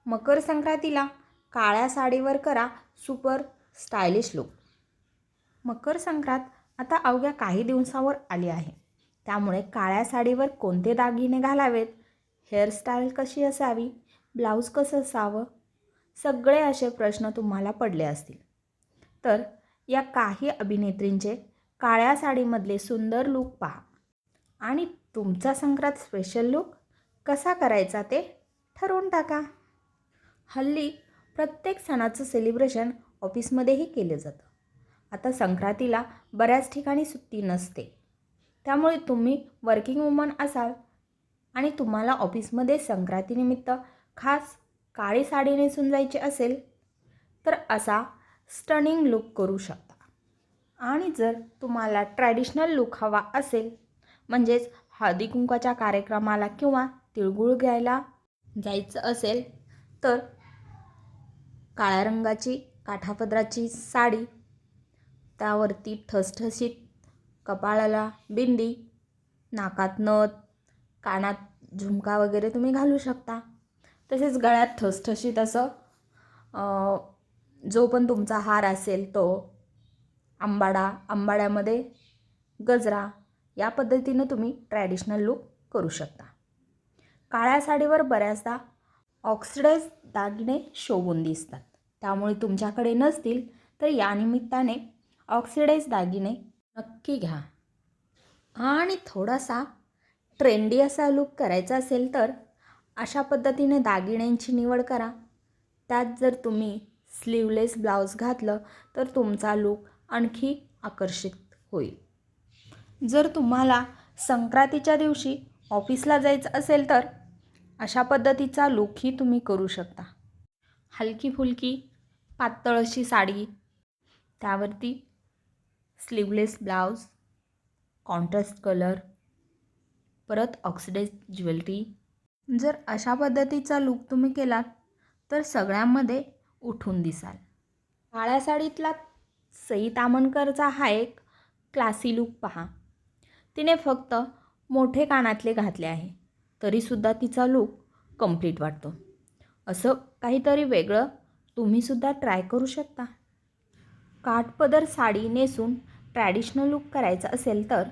मकर संक्रांतीला काळ्या साडीवर करा super stylish look. Makar Sankrant आता अवघ्या काही दिवसांवर आली आहे. त्यामुळे काळ्या साडीवर कोणते दागिने घालावेत, हेअरस्टाईल कशी असावी, ब्लाऊज कसं असावं, सगळे असे प्रश्न तुम्हाला पडले असतील. तर या काही अभिनेत्रींचे काळ्या साडीमधले सुंदर लुक पहा आणि तुमचा संक्रांत स्पेशल लुक कसा करायचा ते ठरवून टाका. हल्ली प्रत्येक सणाचं सेलिब्रेशन ऑफिसमध्येही केले जातं. आता संक्रांतीला बऱ्याच ठिकाणी सुट्टी नसते. त्यामुळे तुम्ही वर्किंग वुमन असाल आणि तुम्हाला ऑफिसमध्ये संक्रांतीनिमित्त खास काळी साडी नेसून जायची असेल तर असा स्टनिंग लुक करू शकता. आणि जर तुम्हाला ट्रॅडिशनल लुक हवा असेल, म्हणजेच हळदी कुंकवाच्या कार्यक्रमाला किंवा तिळगुळ घ्यायला जायचं असेल तर काळ्या रंगाची काठापदराची साडी, त्यावरती ठसठशीत कपाळाला बिंदी, नाकात नथ, कानात झुमका वगैरे तुम्ही घालू शकता. तसेच गळ्यात ठसठशीत असं जो पण तुमचा हार असेल तो आंबाड्यामध्ये गजरा, या पद्धतीनं तुम्ही ट्रॅडिशनल लुक करू शकता. काळ्या साडीवर बऱ्याचदा ऑक्सिडाइज दागिने शोभून दिसतात. त्यामुळे तुमच्याकडे नसतील तर या निमित्ताने ऑक्सिडाइज दागिने नक्की घ्या. आणि थोडासा ट्रेंडी असा लुक करायचा असेल तर अशा पद्धतीने दागिन्यांची निवड करा. त्यात जर तुम्ही स्लीवलेस ब्लाऊज घातलं तर तुमचा लुक आणखी आकर्षित होईल. जर तुम्हाला संक्रांतीच्या दिवशी ऑफिसला जायचं असेल तर अशा पद्धतीचा लुकही तुम्ही करू शकता. हलकी फुलकी पातळ अशी साडी, त्यावरती स्लीवलेस ब्लाऊज, कॉन्ट्रास्ट कलर, परत ऑक्सिडाइज ज्वेलरी. जर अशा पद्धतीचा लुक तुम्ही केलात तर सगळ्यांमध्ये उठून दिसाल. काळ्या साडीतला सई तामणकरचा हा एक क्लासी लुक पहा. तिने फक्त मोठे कानातले घातले आहे तरीसुद्धा तिचा लुक कंप्लीट वाटतो. असं काहीतरी वेगळं तुम्हीसुद्धा ट्राय करू शकता. काठपदर साडी नेसून ट्रॅडिशनल लुक करायचा असेल तर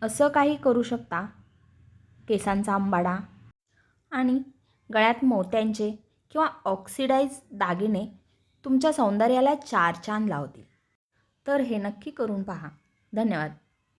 असं काही करू शकता. केसांचा आंबाडा आणि गळ्यात मोत्यांचे किंवा ऑक्सिडाइज दागिने तुमच्या सौंदर्याला चार चांद लावतील. तर हे नक्की करून पहा. धन्यवाद.